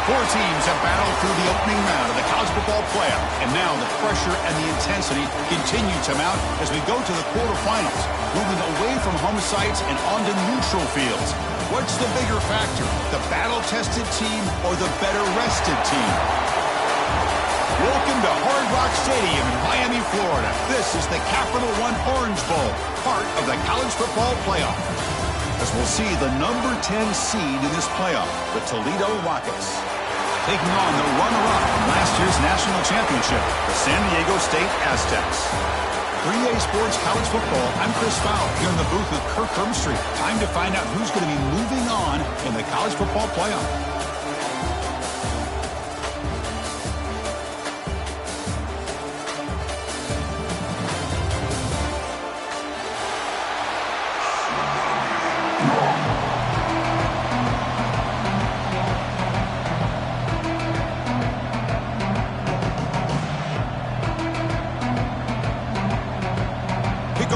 Four teams have battled through the opening round of the college football playoff, and now the pressure and the intensity continue to mount as we go to the quarterfinals, moving away from home sites and onto neutral fields. What's the bigger factor, the battle-tested team or the better-rested team? Welcome to Hard Rock Stadium in Miami, Florida. This is the Capital One Orange Bowl, part of the college football playoff. As we'll see the number 10 seed in this playoff, the Toledo Rockets, taking on the runner-up from last year's national championship, the San Diego State Aztecs. 3A Sports College Football, I'm Chris Fowler, here in the booth with Kirk Hermstreet. Time to find out who's going to be moving on in the college football playoff.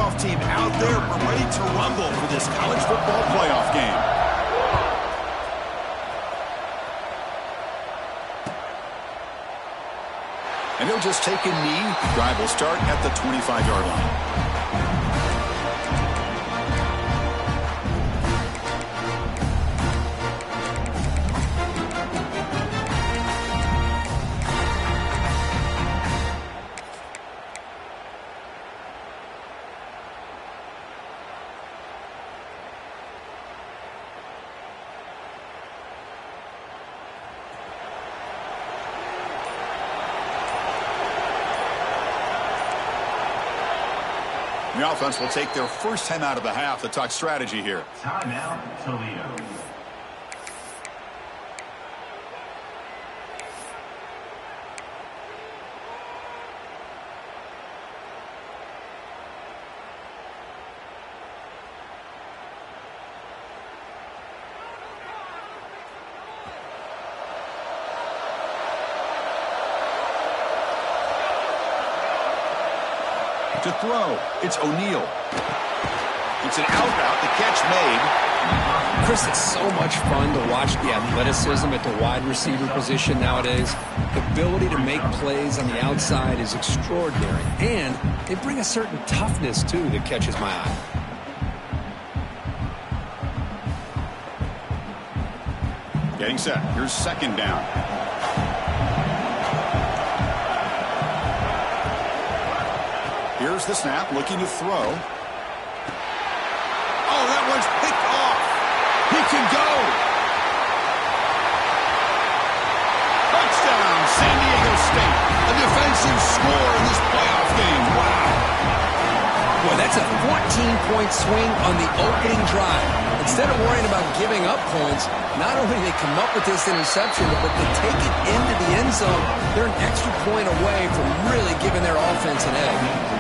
playoff team out there. We're ready to rumble for this college football playoff game. And he'll just take a knee. The drive will start at the 25-yard line. The offense will take their first 10 out of the half to talk strategy here. Timeout, Toledo. To throw, it's O'Neal. It's an out route, the catch made. Chris, it's so much fun to watch the athleticism at the wide receiver position nowadays. The ability to make plays on the outside is extraordinary, and they bring a certain toughness, too, that catches my eye. Getting set. Here's second down. Here's the snap, looking to throw. Oh, that one's picked off. He can go. Touchdown, San Diego State. A defensive score in this playoff game. Wow. Boy, that's a 14-point swing on the opening drive. Instead of worrying about giving up points, not only do they come up with this interception, but they take it into the end zone. They're an extra point away from really giving their offense an edge.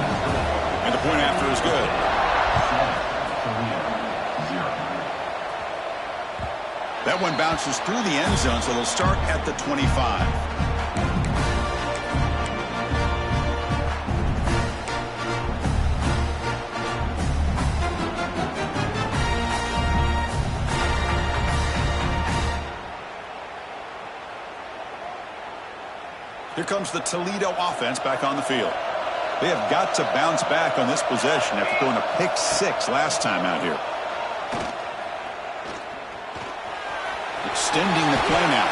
And the point after is good. That one bounces through the end zone, so they'll start at the 25. Here comes the Toledo offense back on the field. They have got to bounce back on this possession after throwing a pick six last time out here. Extending the play now.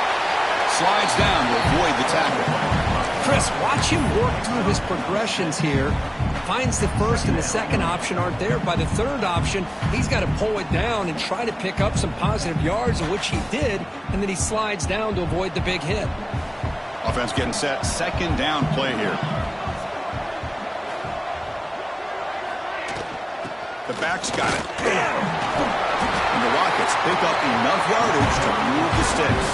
Slides down to avoid the tackle. Chris, watch him work through his progressions here. Finds the first and the second option aren't there. By the third option, he's got to pull it down and try to pick up some positive yards, in which he did, and then he slides down to avoid the big hit. Offense getting set. Second down play here. The back's got it. And the Rockets pick up enough yardage to move the sticks.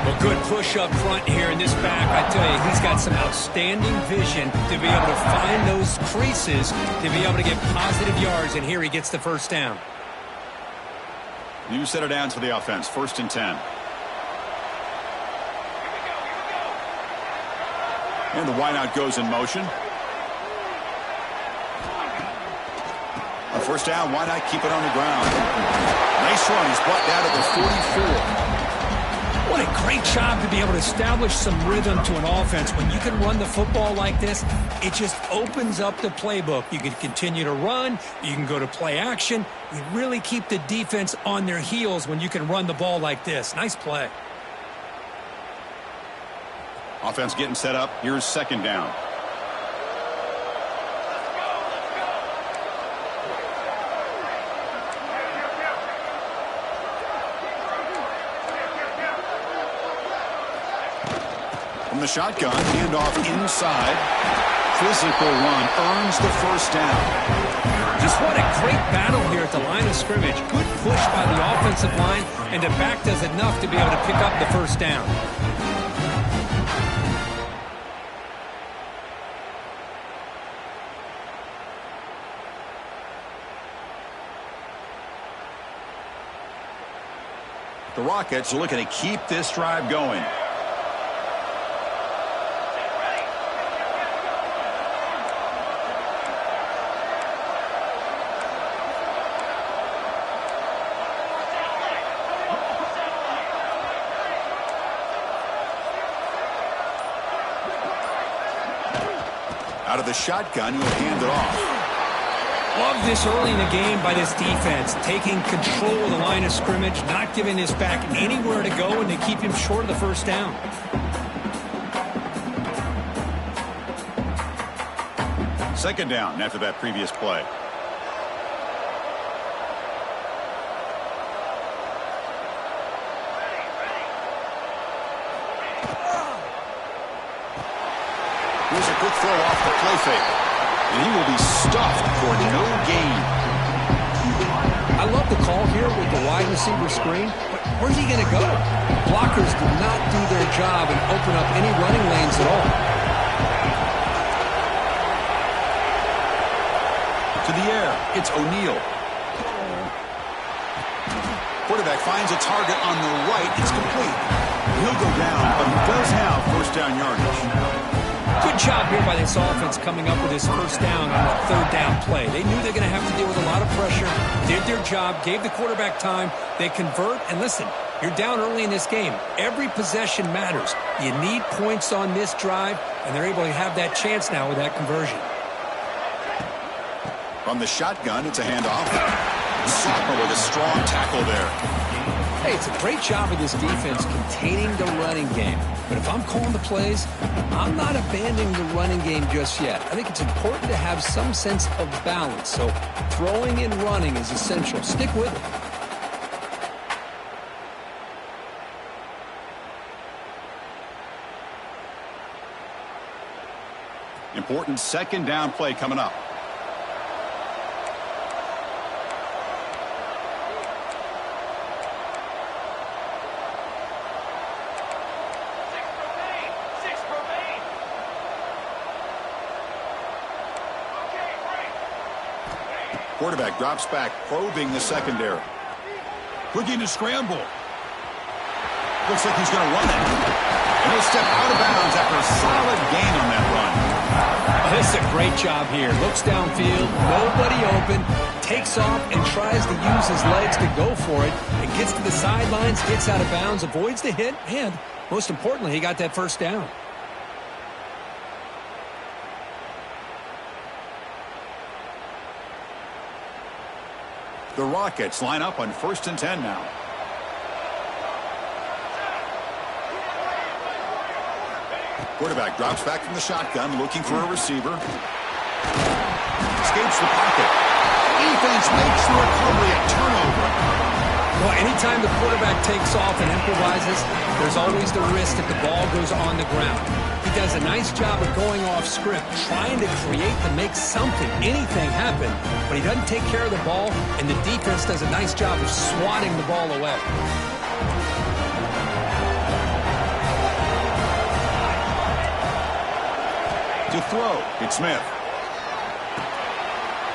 Well, good push up front here in this back. I tell you, he's got some outstanding vision to be able to find those creases, to be able to get positive yards, and here he gets the first down. New set of downs for the offense. First and 10. And the wideout goes in motion. On first down, why not keep it on the ground? Nice run. He's brought down to the 44. What a great job to be able to establish some rhythm to an offense. When you can run the football like this, it just opens up the playbook. You can continue to run. You can go to play action. You really keep the defense on their heels when you can run the ball like this. Nice play. Offense getting set up. Here's second down. From the shotgun, handoff inside. Physical run earns the first down. Just what a great battle here at the line of scrimmage. Good push by the offensive line, and the back does enough to be able to pick up the first down. The Rockets are looking to keep this drive going. Out of the shotgun, he'll hand it off. Love this early in the game by this defense, taking control of the line of scrimmage, not giving this back anywhere to go, and they keep him short of the first down. Second down after that previous play. Here's a quick throw off the play fake. And he will be stuffed for no gain. I love the call here with the wide receiver screen, but where's he going to go? Blockers do not do their job and open up any running lanes at all. To the air, it's O'Neal. Quarterback finds a target on the right. It's complete. He'll go down, but he does have first down yardage. Good job here by this offense coming up with his first down on the third down play. They knew they're going to have to deal with a lot of pressure, did their job, gave the quarterback time. They convert, and listen, you're down early in this game. Every possession matters. You need points on this drive, and they're able to have that chance now with that conversion. From the shotgun, it's a handoff. Sopper with a strong tackle there. Hey, it's a great job of this defense containing the running game. But if I'm calling the plays, I'm not abandoning the running game just yet. I think it's important to have some sense of balance. So throwing and running is essential. Stick with it. Important second down play coming up. Quarterback drops back, probing the secondary. Looking to scramble. Looks like he's going to run it. And he'll step out of bounds after a solid gain on that run. This is a great job here. Looks downfield, nobody open, takes off and tries to use his legs to go for it. It gets to the sidelines, gets out of bounds, avoids the hit, and most importantly, he got that first down. The Rockets line up on 1st and 10 now. Quarterback drops back from the shotgun, looking for a receiver. Escapes the pocket. Defense makes the recovery a turnover. Well, anytime the quarterback takes off and improvises, there's always the risk that the ball goes on the ground. He does a nice job of going off script, trying to create to make something, anything happen, but he doesn't take care of the ball, and the defense does a nice job of swatting the ball away. To throw, it's Smith.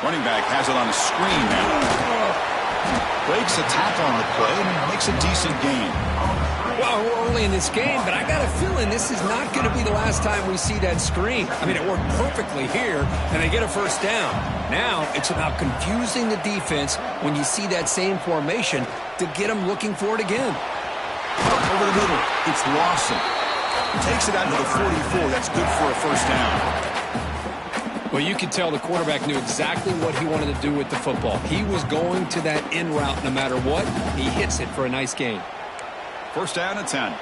Running back has it on a screen now. Breaks a tackle on the play and makes a decent gain. Well, we're early in this game, but I got a feeling this is not going to be the last time we see that screen. I mean, it worked perfectly here, and they get a first down. Now, it's about confusing the defense when you see that same formation to get them looking for it again. Over the middle, it's Lawson. Takes it out to the 44. That's good for a first down. Well, you could tell the quarterback knew exactly what he wanted to do with the football. He was going to that in route no matter what. He hits it for a nice gain. First down at 10.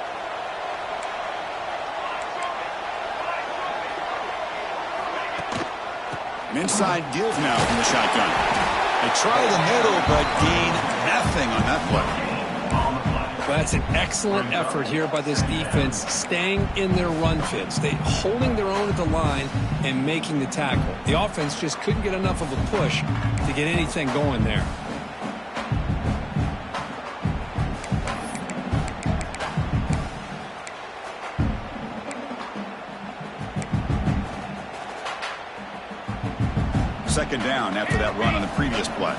An inside give now from the shotgun. They try the middle, but gain nothing on that play. Well, that's an excellent effort here by this defense, staying in their run fits. They holding their own at the line and making the tackle. The offense just couldn't get enough of a push to get anything going there. Second down after that run on the previous play.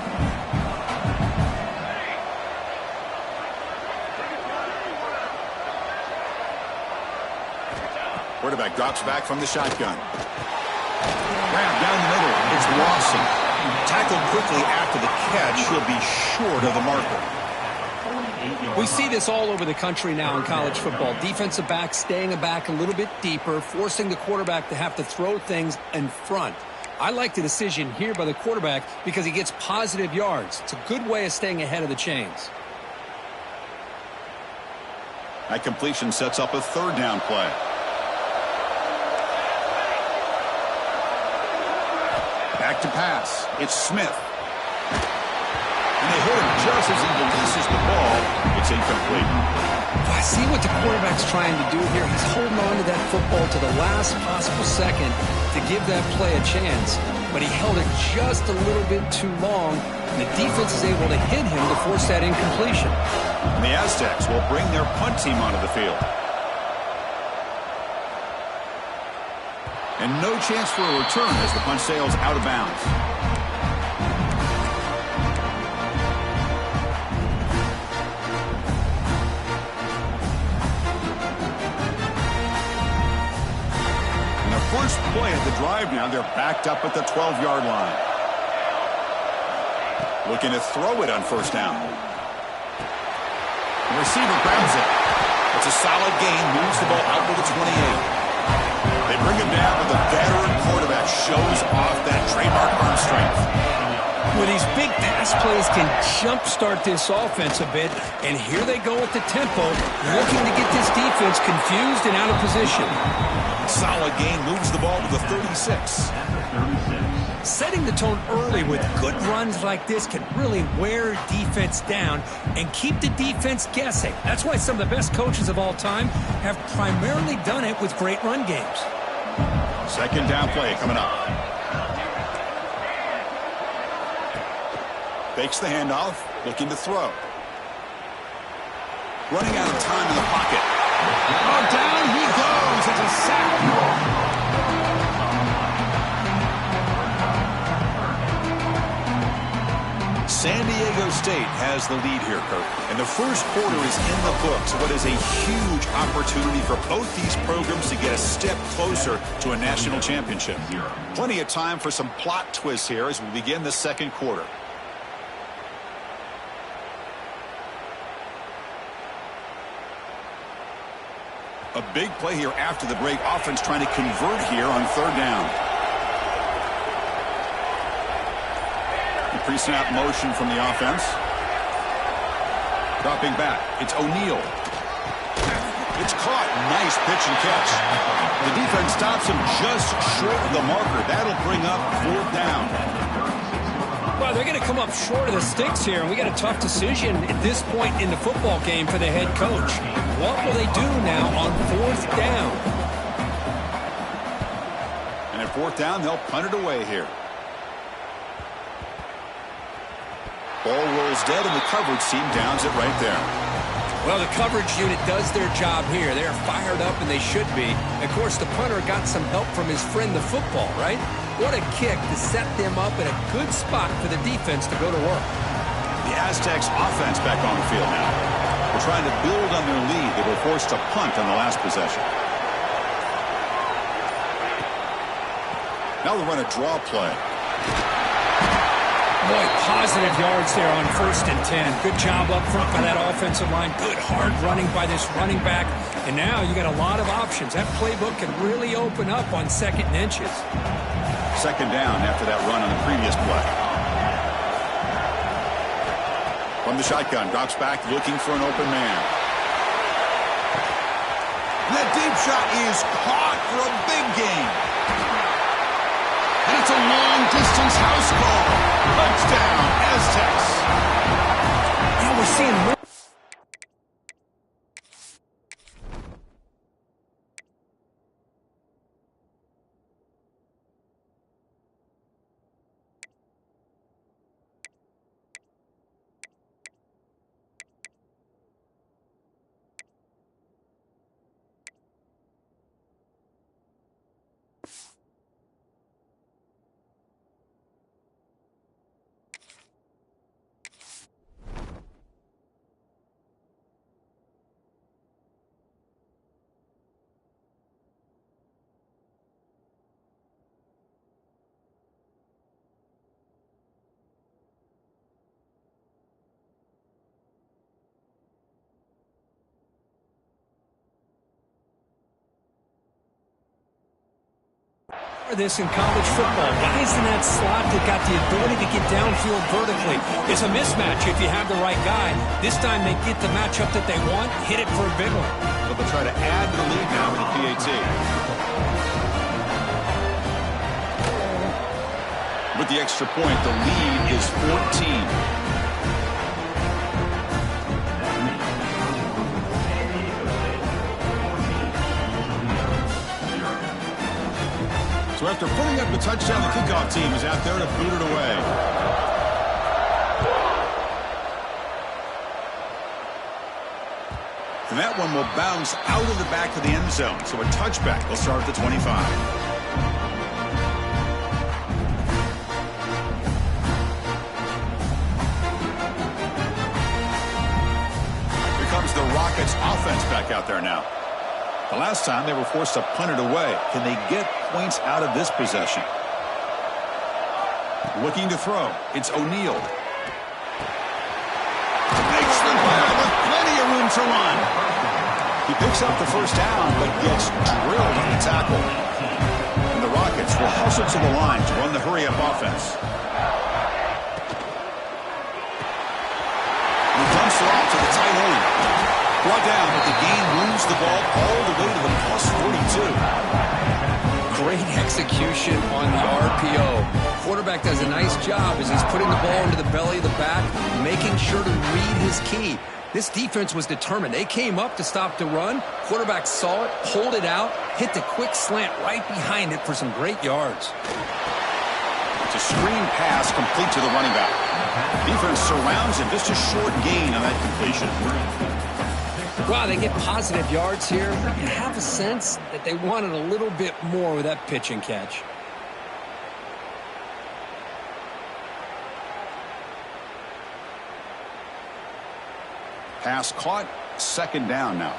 Quarterback drops back from the shotgun. Grab down the middle. It's Lawson. Tackled quickly after the catch. He'll be short of the marker. We see this all over the country now in college football. Defensive backs staying back a little bit deeper, forcing the quarterback to have to throw things in front. I like the decision here by the quarterback because he gets positive yards. It's a good way of staying ahead of the chains. That completion sets up a third down play. Back to pass. It's Smith. And they hit him just as he releases the ball. It's incomplete. I see what the quarterback's trying to do here. He's holding on to that football to the last possible second to give that play a chance. But he held it just a little bit too long. And the defense is able to hit him to force that incompletion. And the Aztecs will bring their punt team onto the field. And no chance for a return as the punt sails out of bounds. First play of the drive now, they're backed up at the 12-yard line. Looking to throw it on first down. The receiver grabs it. It's a solid gain, moves the ball out to the 28. They bring him down, but the veteran quarterback shows off that trademark arm strength. Well, these big pass plays can jumpstart this offense a bit, and here they go at the tempo, looking to get this defense confused and out of position. Solid gain, moves the ball to the 36. Setting the tone early with good runs like this can really wear defense down and keep the defense guessing. That's why some of the best coaches of all time have primarily done it with great run games. Second down play coming up. Fakes the handoff, looking to throw. Running out of time in the pocket. Oh, down he goes. It's a sack. San Diego State has the lead here, Kirk. And the first quarter is in the books. What is a huge opportunity for both these programs to get a step closer to a national championship. Plenty of time for some plot twists here as we begin the second quarter. A big play here after the break. Offense trying to convert here on third down. The pre-snap motion from the offense. Dropping back. It's O'Neal. It's caught. Nice pitch and catch. The defense stops him just short of the marker. That'll bring up fourth down. Well, they're going to come up short of the sticks here, and we got a tough decision at this point in the football game for the head coach. What will they do now on fourth down? And at fourth down, they'll punt it away here. Ball rolls dead, and the coverage team downs it right there. Well, the coverage unit does their job here. They're fired up, and they should be. Of course, the punter got some help from his friend, the football, right? What a kick to set them up in a good spot for the defense to go to work. The Aztecs offense back on the field now. They're trying to build on their lead. They were forced to punt on the last possession. Now they run a draw play. Boy, positive yards there on 1st and 10. Good job up front by that offensive line. Good hard running by this running back. And now you got a lot of options. That playbook can really open up on 2nd and inches. Second down after that run on the previous play. From the shotgun, drops back looking for an open man. That deep shot is caught for a big gain. And it's a long-distance house call. Touchdown, Aztecs. Yeah, we're seeing more. of this in college football. Guys in that slot that got the ability to get downfield vertically. It's a mismatch if you have the right guy. This time they get the matchup that they want, hit it for a big one. But they'll try to add to the lead now with the PAT. With the extra point, the lead is 14. So after putting up the touchdown, the kickoff team is out there to boot it away. And that one will bounce out of the back of the end zone. So a touchback will start at the 25. Here comes the Rockets offense back out there now. The last time they were forced to punt it away. Can they get points out of this possession? Looking to throw. It's O'Neal. Makes the grab with plenty of room to run. He picks up the first down, but gets drilled on the tackle. And the Rockets will hustle to the line to run the hurry-up offense. He dumps it off to the tight end. Brought down, but the gain moves the ball all the way to the +42. Great execution on the RPO. Quarterback does a nice job as he's putting the ball into the belly of the back, making sure to read his key. This defense was determined. They came up to stop the run. Quarterback saw it, pulled it out, hit the quick slant right behind it for some great yards. It's a screen pass complete to the running back. Defense surrounds him. Just a short gain on that completion. Wow, they get positive yards here. You have a sense that they wanted a little bit more with that pitch and catch. Pass caught. Second down now.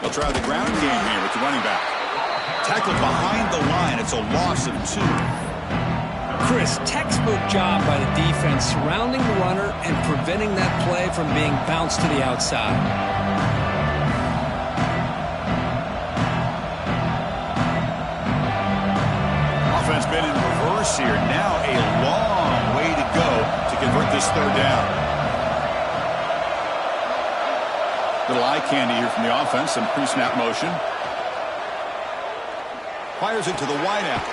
They'll try the ground game here with the running back. Tackled behind the line. It's a loss of 2. Chris, textbook job by the defense surrounding the runner and preventing that play from being bounced to the outside. Offense been in reverse here. Now a long way to go to convert this third down. Little eye candy here from the offense. Some pre-snap motion. Fires it to the wideout.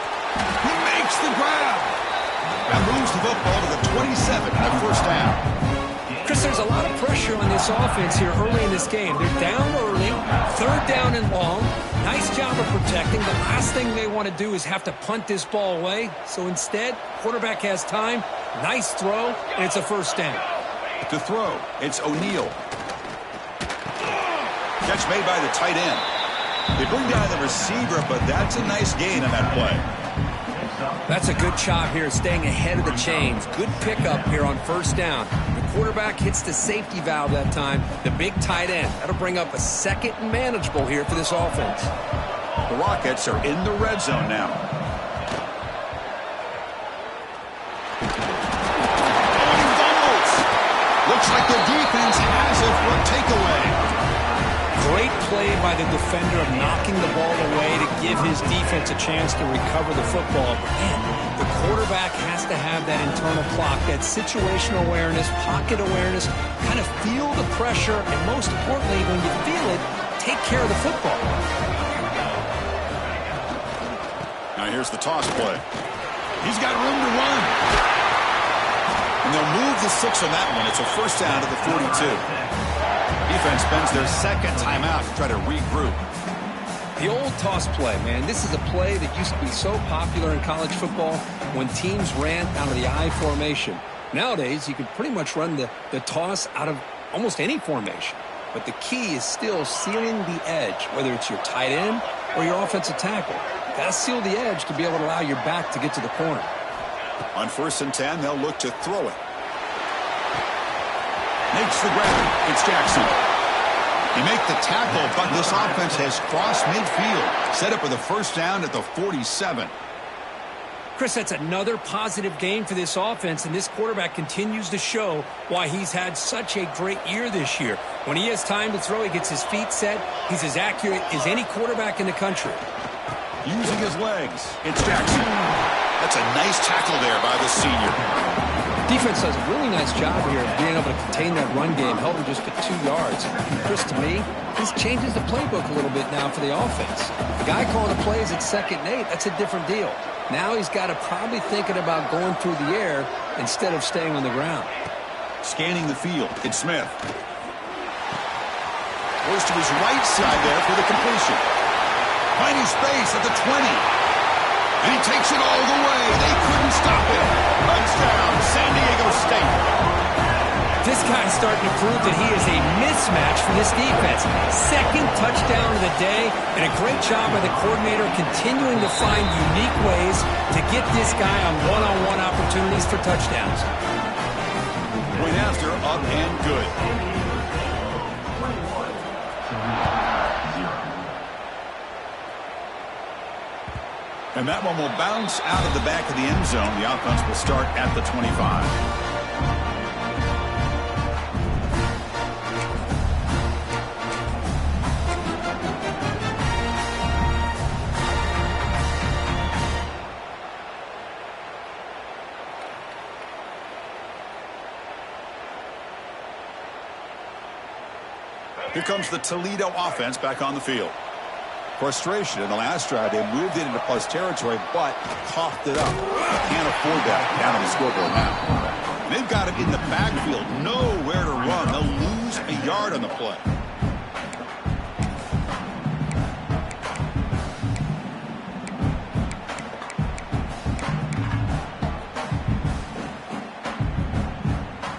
He makes the grab. That moves the football to the 27 at first down. Chris, there's a lot of pressure on this offense here early in this game. They're down early, third down and long. Nice job of protecting. The last thing they want to do is have to punt this ball away. So instead, quarterback has time. Nice throw, and it's a first down. To throw, it's O'Neal. Catch made by the tight end. They bring down the receiver, but that's a nice gain on that play. That's a good job here, staying ahead of the chains. Good pickup here on first down. The quarterback hits the safety valve that time. The big tight end. That'll bring up a second and manageable here for this offense. The Rockets are in the red zone now. And he fumbles. Looks like the defense has it for a takeaway. Great play by the defender of knocking the ball away to give his defense a chance to recover the football. But man, the quarterback has to have that internal clock, that situational awareness, pocket awareness, kind of feel the pressure, and most importantly, when you feel it, take care of the football. Now here's the toss play. He's got room to run. And they'll move the 6 on that one. It's a first down to the 42. Defense spends their second timeout to try to regroup. The old toss play, man. This is a play that used to be so popular in college football when teams ran out of the I formation. Nowadays, you can pretty much run the toss out of almost any formation. But the key is still sealing the edge, whether it's your tight end or your offensive tackle. Got to seal the edge to be able to allow your back to get to the corner. On 1st and 10, they'll look to throw it. Makes the grab. It's Jackson. He make the tackle, but this offense has crossed midfield. Set up with a first down at the 47. Chris, that's another positive game for this offense, and this quarterback continues to show why he's had such a great year this year. When he has time to throw, he gets his feet set. He's as accurate as any quarterback in the country. Using his legs, it's Jackson. That's a nice tackle there by the senior. Defense does a really nice job here of being able to contain that run game, held him just to 2 yards. Chris, to me, this changes the playbook a little bit now for the offense. The guy calling the plays at 2nd and 8, that's a different deal. Now he's got to probably thinking about going through the air instead of staying on the ground. Scanning the field, it's Smith. Goes to his right side there for the completion. Finding space at the 20. And he takes it all the way. They couldn't stop him. Touchdown, San Diego State. This guy's starting to prove that he is a mismatch for this defense. 2nd touchdown of the day, and a great job by the coordinator continuing to find unique ways to get this guy on one-on-one opportunities for touchdowns. Point after, up and good. And that one will bounce out of the back of the end zone. The offense will start at the 25. Here comes the Toledo offense back on the field. Frustration in the last drive. They moved it into plus territory, but coughed it up. Can't afford that down on the scoreboard now. They've got him in the backfield. Nowhere to run. They'll lose a yard on the play.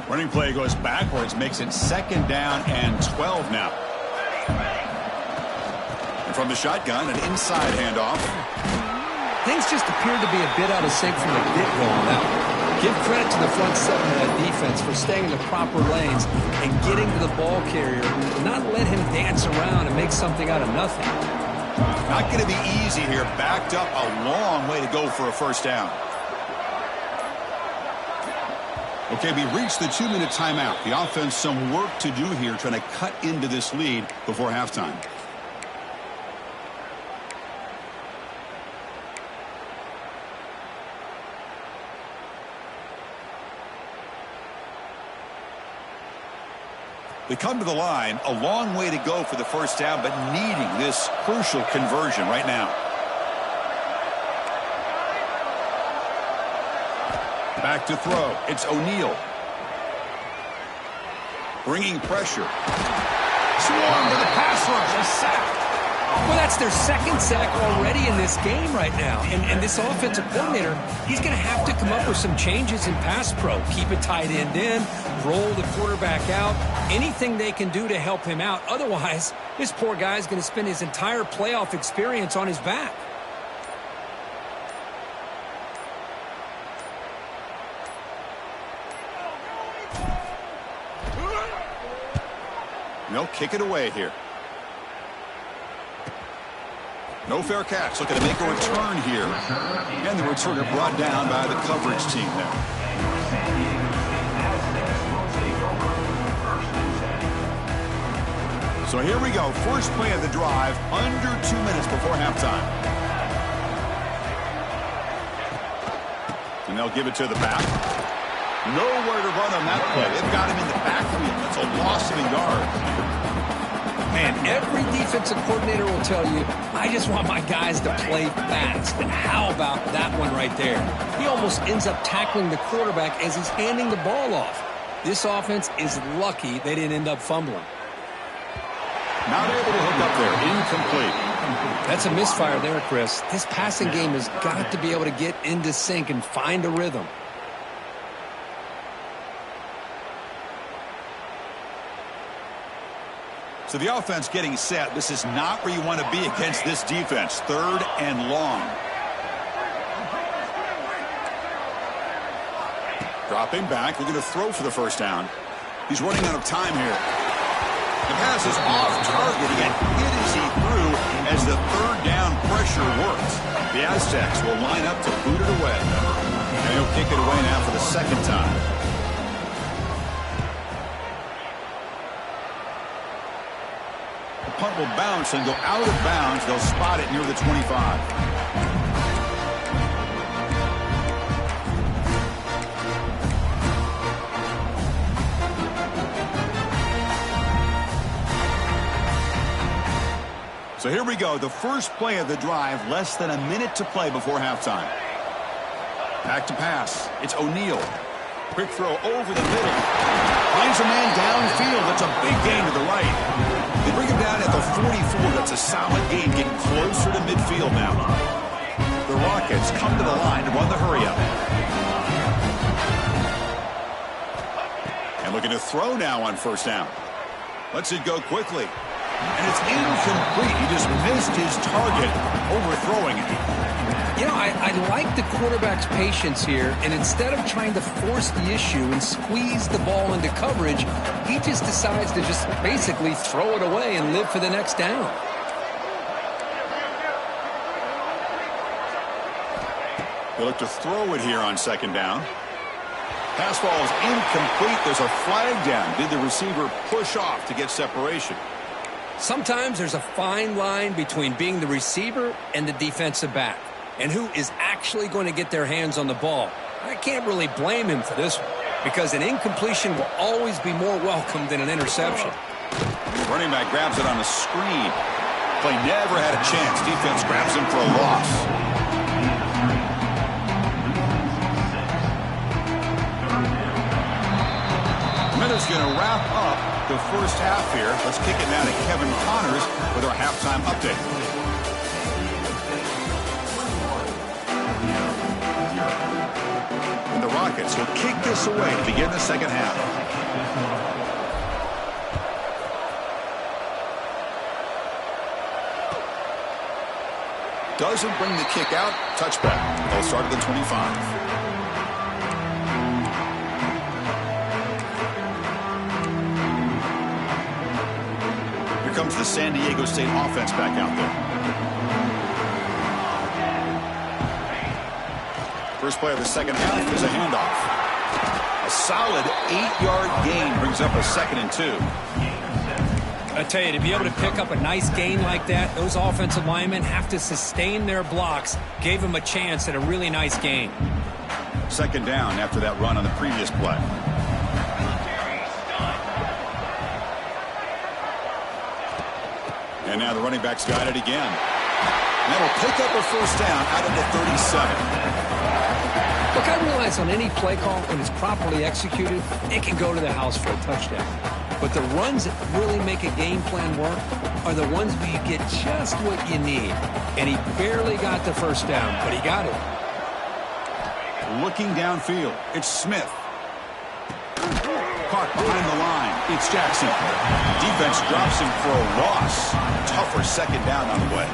Running play goes backwards, makes it 2nd down and 12 now. And from the shotgun, an inside handoff. Things just appeared to be a bit out of sync from the get-go on that one. Give credit to the front 7 of that defense for staying in the proper lanes and getting to the ball carrier, not let him dance around and make something out of nothing. Not going to be easy here. Backed up a long way to go for a 1st down. Okay, we reached the 2-minute timeout. The offense some work to do here trying to cut into this lead before halftime. They come to the line, a long way to go for the 1st down, but needing this crucial conversion right now. Back to throw. It's O'Neal. Bringing pressure. Swarm to the pass rush. A sack. Well, that's their 2nd sack already in this game right now. And this offensive coordinator, he's going to have to come up with some changes in pass pro. Keep a tight end in, roll the quarterback out, anything they can do to help him out. Otherwise, this poor guy's going to spend his entire playoff experience on his back. They'll kick it away here. No fair catch. Looking to make a return here. And the returner brought down by the coverage team there. So here we go. First play of the drive. Under 2 minutes before halftime. And they'll give it to the back. Nowhere to run on that play. They've got him in the backfield. That's a loss of a yard. Man, every defensive coordinator will tell you, I just want my guys to play fast. And how about that one right there? He almost ends up tackling the quarterback as he's handing the ball off. This offense is lucky they didn't end up fumbling. Not able to hook up there. Incomplete. That's a misfire there, Chris. This passing game has got to be able to get into sync and find a rhythm. So the offense getting set. This is not where you want to be against this defense. 3rd and long. Dropping back. Looking to throw for the 1st down. He's running out of time here. The pass is off target. He got hit as he threw as the third down pressure works. The Aztecs will line up to boot it away. And he'll kick it away now for the second time. The punt will bounce and go out of bounds. They'll spot it near the 25. So here we go, the first play of the drive, less than a minute to play before halftime. Back to pass. It's O'Neal. Quick throw over the middle. Finds a man downfield. That's a big gain to the right. They bring him down at the 44. That's a solid gain, getting closer to midfield now. The Rockets come to the line to run the hurry-up. And looking to throw now on first down. Lets it go quickly. And it's incomplete. He just missed his target, overthrowing it. You know, I like the quarterback's patience here, and instead of trying to force the issue and squeeze the ball into coverage, he just decides to just basically throw it away and live for the next down. They look to throw it here on second down. Pass ball is incomplete. There's a flag down. Did the receiver push off to get separation? Sometimes there's a fine line between being the receiver and the defensive back, and who is actually going to get their hands on the ball. I can't really blame him for this one, because an incompletion will always be more welcome than an interception. Running back grabs it on a screen. Play never had a chance. Defense grabs him for a loss. Miller's going to wrap up the first half here. Let's kick it now to Kevin Connors with our halftime update. And the Rockets will kick this away to begin the second half. Doesn't bring the kick out. Touchback. They'll start at the 25. Comes the San Diego State offense back out there. First play of the second half is a handoff. A solid 8-yard gain brings up a 2nd and 2. I tell you, to be able to pick up a nice gain like that, those offensive linemen have to sustain their blocks. Gave them a chance at a really nice gain. Second down after that run on the previous play. And now the running back's got it again. And that'll pick up a first down out of the 37. Look, I realize on any play call, when it's properly executed, it can go to the house for a touchdown. But the runs that really make a game plan work are the ones where you get just what you need. And he barely got the first down, but he got it. Looking downfield, it's Smith. Caught behind the line. It's Jackson. Defense drops him for a loss. Tougher second down on the way.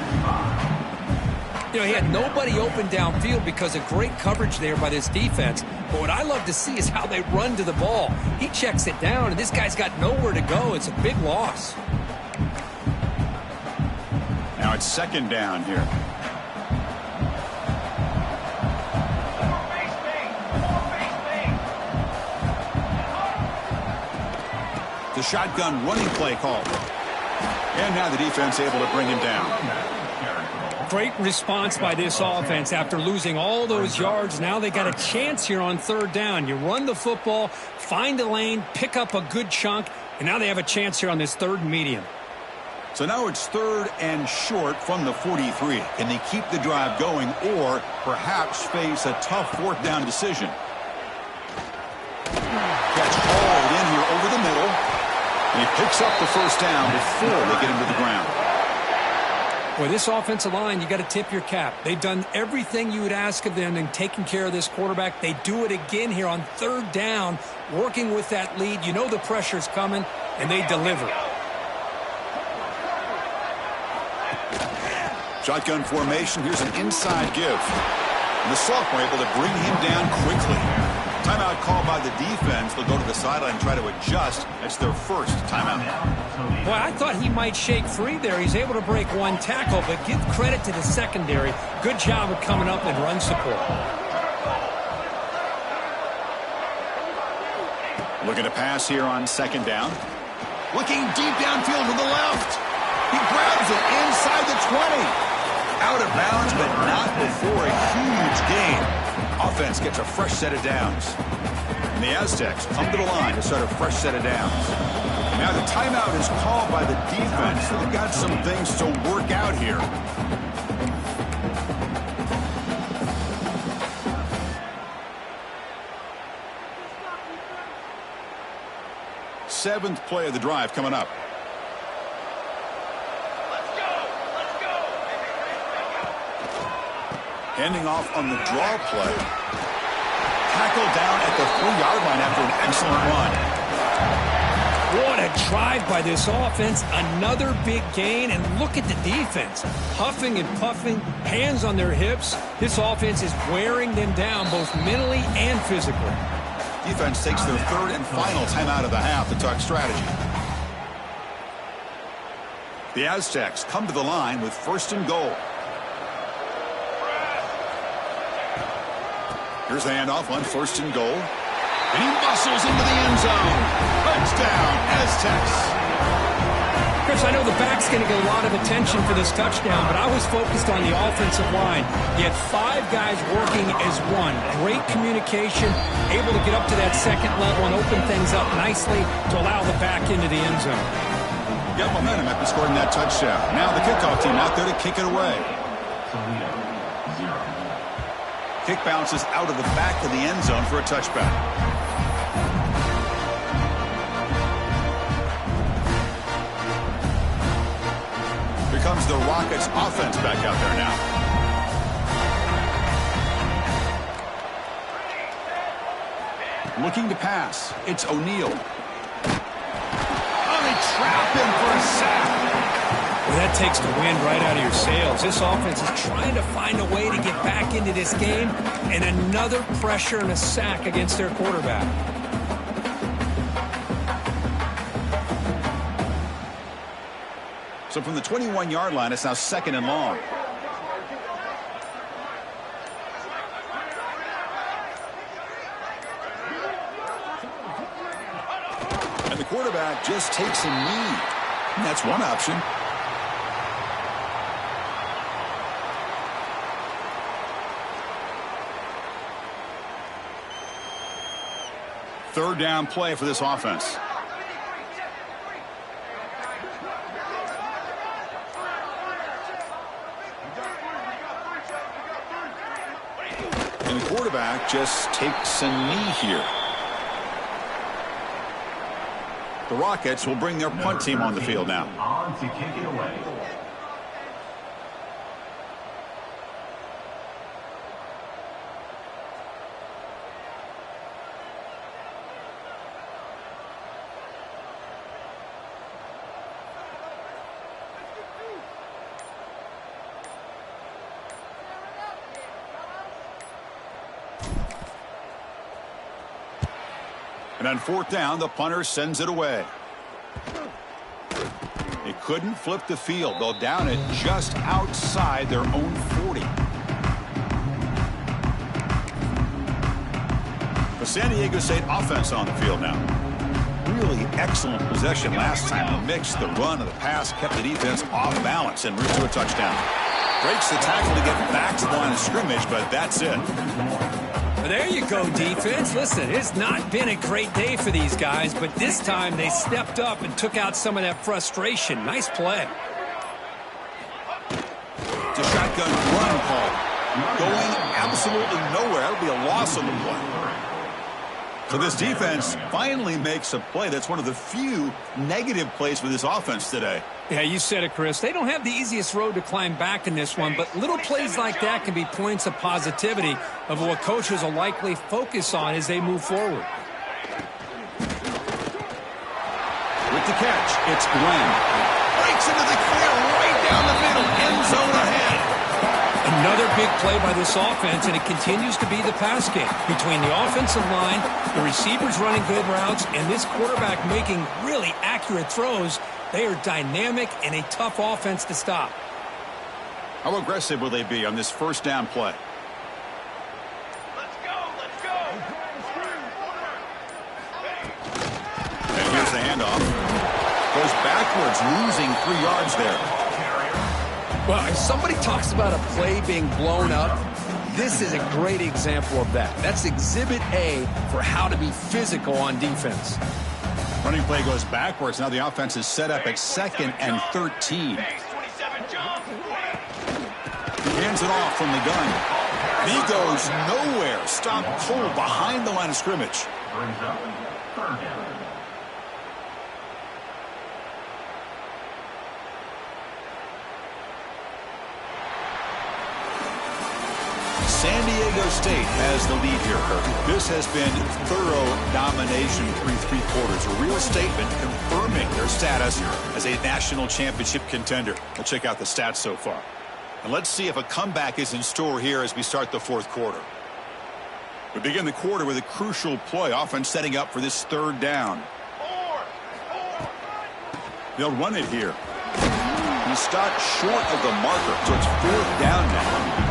You know, he had nobody open downfield because of great coverage there by this defense. But what I love to see is how they run to the ball. He checks it down, and this guy's got nowhere to go. It's a big loss. Now it's second down here. The shotgun running play called. And now the defense able to bring him down. Great response by this offense after losing all those yards. Now they got a chance here on third down. You run the football, find a lane, pick up a good chunk, and now they have a chance here on this third and medium. So now it's third and short from the 43. Can they keep the drive going or perhaps face a tough fourth down decision? Catch hauled in here over the middle. And he picks up the first down before they get him to the ground. Well, this offensive line, you got to tip your cap. They've done everything you would ask of them in taking care of this quarterback. They do it again here on third down, working with that lead. You know the pressure's coming, and they deliver. Shotgun formation. Here's an inside give. And the sophomore able to bring him down quickly. Timeout called by the defense. They'll go to the sideline and try to adjust. That's their first timeout. Boy, I thought he might shake free there. He's able to break one tackle, but give credit to the secondary. Good job of coming up and run support. Looking to pass here on second down. Looking deep downfield to the left. He grabs it inside the 20. Out of bounds, but not before a huge gain. Offense gets a fresh set of downs. And the Aztecs come to the line to start a fresh set of downs. Now the timeout is called by the defense. They've got some things to work out here. Seventh play of the drive coming up. Handing off on the draw play. Tackled down at the 3-yard line after an excellent run. What a drive by this offense. Another big gain, and look at the defense. Huffing and puffing, hands on their hips. This offense is wearing them down both mentally and physically. Defense takes their third and final timeout of the half to talk strategy. The Aztecs come to the line with first and goal. Here's the handoff on first and goal. And he muscles into the end zone. Touchdown, Aztecs. Chris, I know the back's going to get a lot of attention for this touchdown, but I was focused on the offensive line. You had 5 guys working as one. Great communication, able to get up to that second level and open things up nicely to allow the back into the end zone. Got momentum after scoring that touchdown. Now the kickoff team out there to kick it away. Toledo, 0. Kick bounces out of the back of the end zone for a touchback. Here comes the Rockets offense back out there now. Looking to pass. It's O'Neal. Oh, they trap him for a sack. Well, that takes the wind right out of your sails. This offense is trying to find a way to get back into this game, and another pressure and a sack against their quarterback. So from the 21-yard line, it's now second and long. And the quarterback just takes a knee. And that's one option. Third down play for this offense. And the quarterback just takes a knee here. The Rockets will bring their punt team on the field now. On to kick it away. And on fourth down, the punter sends it away. They couldn't flip the field. They'll down it just outside their own 40. The San Diego State offense on the field now. Really excellent possession last time. The mix, the run, and the pass kept the defense off balance en route to a touchdown. Breaks the tackle to get back to the line of scrimmage, but that's it. Well, there you go, defense. Listen, it's not been a great day for these guys, but this time they stepped up and took out some of that frustration. Nice play. It's a shotgun run call. Going absolutely nowhere. That'll be a loss on the play. So this defense finally makes a play. That's one of the few negative plays for this offense today. Yeah, you said it, Chris. They don't have the easiest road to climb back in this one, but little plays like that can be points of positivity of what coaches will likely focus on as they move forward. With the catch, it's Glenn. Breaks into the clear right down the middle. End zone ahead. Another big play by this offense, and it continues to be the pass game between the offensive line, the receivers running good routes, and this quarterback making really accurate throws. They are dynamic and a tough offense to stop. How aggressive will they be on this first down play? Let's go, let's go. And here's the handoff. Goes backwards, losing 3 yards there. Well, if somebody talks about a play being blown up, this is a great example of that. That's exhibit A for how to be physical on defense. Running play goes backwards. Now the offense is set up at 2nd and 13. He hands it off from the gun. He goes nowhere. Stopped cold behind the line of scrimmage. Brings up third down. San Diego State has the lead here, Kirk. This has been thorough domination through 3 quarters. A real statement confirming their status as a national championship contender. Let's check out the stats so far. And let's see if a comeback is in store here as we start the 4th quarter. We begin the quarter with a crucial play, offense setting up for this 3rd down. They'll run it here. He stopped short of the marker, so it's 4th down now.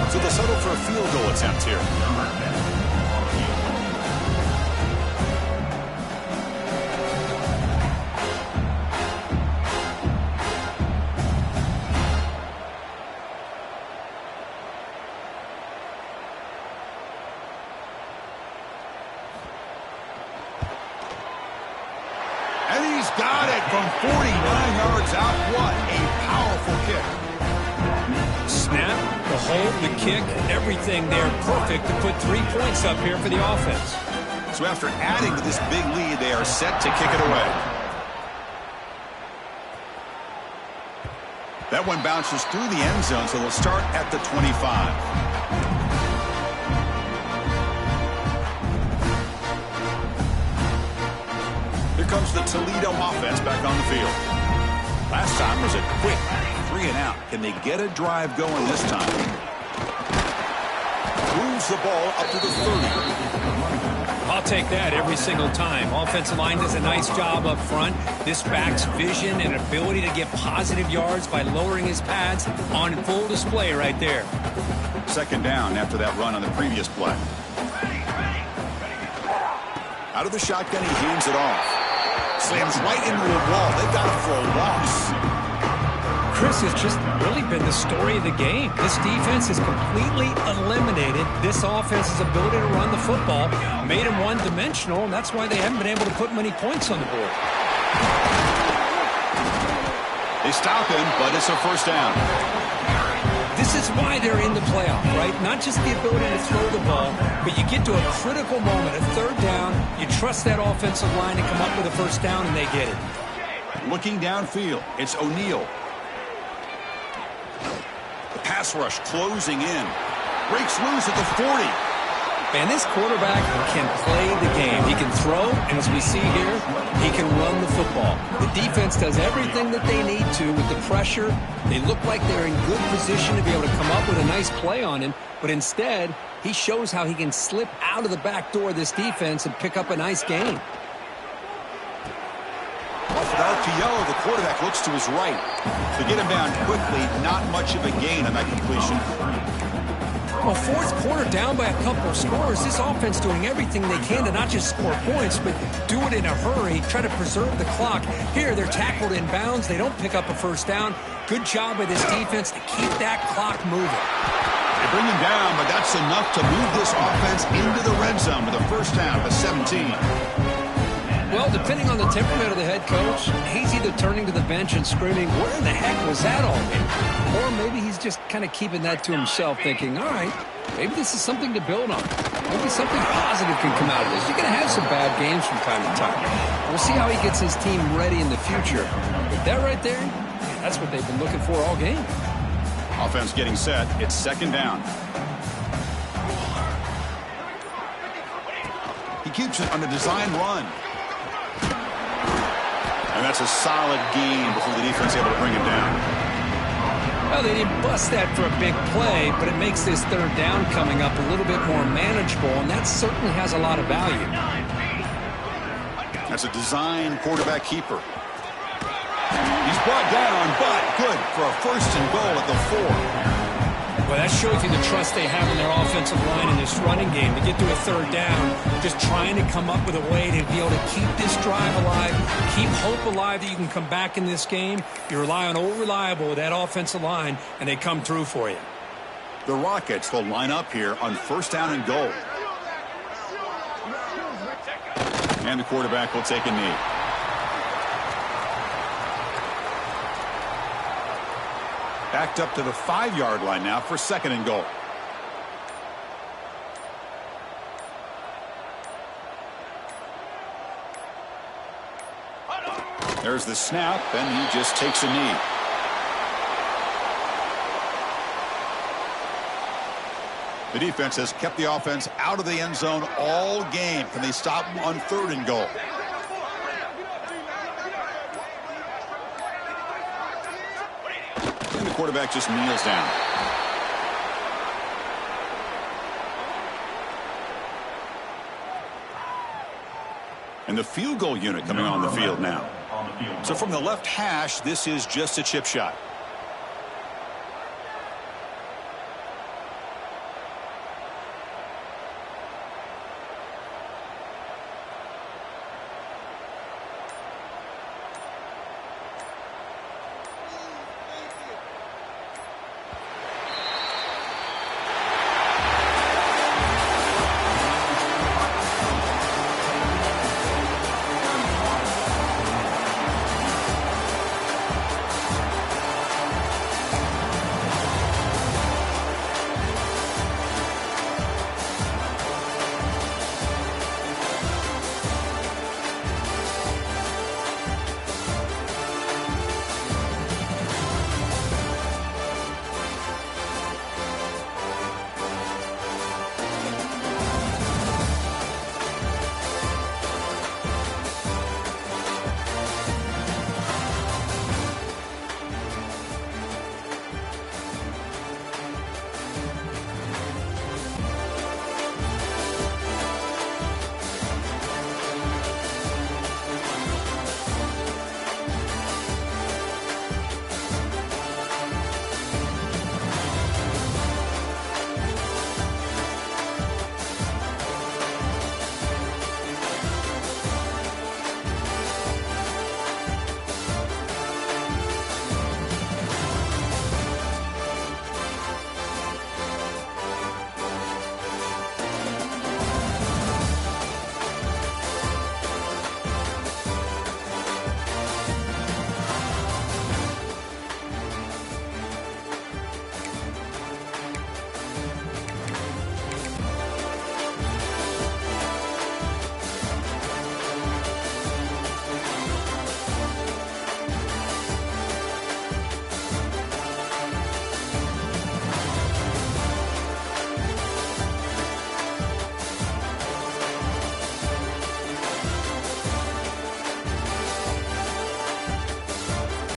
So they'll settle for a field goal attempt here. And he's got it from 49 yards out. What a powerful kick. Snap, the hold, the kick, everything there perfect to put 3 points up here for the offense. So after adding to this big lead, they are set to kick it away. That one bounces through the end zone, so they'll start at the 25. Here comes the Toledo offense back on the field. Last time was a quick 3 and out. Can they get a drive going this time? Moves the ball up to the 30. I'll take that every single time. Offensive line does a nice job up front. This back's vision and ability to get positive yards by lowering his pads on full display right there. 2nd down after that run on the previous play. Out of the shotgun, he hands it off. Slams right into the wall. They've got it for a loss. Chris, has just really been the story of the game. This defense has completely eliminated this offense's ability to run the football, made them one-dimensional, and that's why they haven't been able to put many points on the board. They stop him, but it's a 1st down. This is why they're in the playoff, right? Not just the ability to throw the ball, but you get to a critical moment, a 3rd down, you trust that offensive line to come up with a 1st down, and they get it. Looking downfield, it's O'Neal. The pass rush closing in. Breaks loose at the 40. And this quarterback can play the game. He can throw, and as we see here, he can run the football. The defense does everything that they need to with the pressure. They look like they're in good position to be able to come up with a nice play on him, but instead, he shows how he can slip out of the back door of this defense and pick up a nice gain. Off an RPO, the quarterback looks to his right. To get him down quickly, not much of a gain on that completion. Well, 4th quarter down by a couple of scores. This offense doing everything they can to not just score points, but do it in a hurry, try to preserve the clock. Here, they're tackled in bounds. They don't pick up a 1st down. Good job by this defense to keep that clock moving. They bring him down, but that's enough to move this offense into the red zone with a 1st down at the 17. Well, depending on the temperament of the head coach, he's either turning to the bench and screaming, where in the heck was that all day? Or maybe he's just kind of keeping that to himself, thinking, all right, maybe this is something to build on. Maybe something positive can come out of this. You're going to have some bad games from time to time. We'll see how he gets his team ready in the future. But that right there, that's what they've been looking for all game. Offense getting set. It's 2nd down. He keeps it on the design run. And that's a solid gain before the defense able to bring him down. Well, they didn't bust that for a big play, but it makes this third down coming up a little bit more manageable, and that certainly has a lot of value. That's a design quarterback keeper. He's brought down, but good for a first and goal at the 4. Well, that shows you the trust they have in their offensive line in this running game. To get to a third down, just trying to come up with a way to be able to keep this drive alive, keep hope alive that you can come back in this game. You rely on old reliable with that offensive line, and they come through for you. The Rockets will line up here on first down and goal. And the quarterback will take a knee. Backed up to the 5-yard line now for second and goal. There's the snap, and he just takes a knee. The defense has kept the offense out of the end zone all game. Can they stop them on third and goal? And the quarterback just kneels down. And the field goal unit coming on the field now. So from the left hash, this is just a chip shot.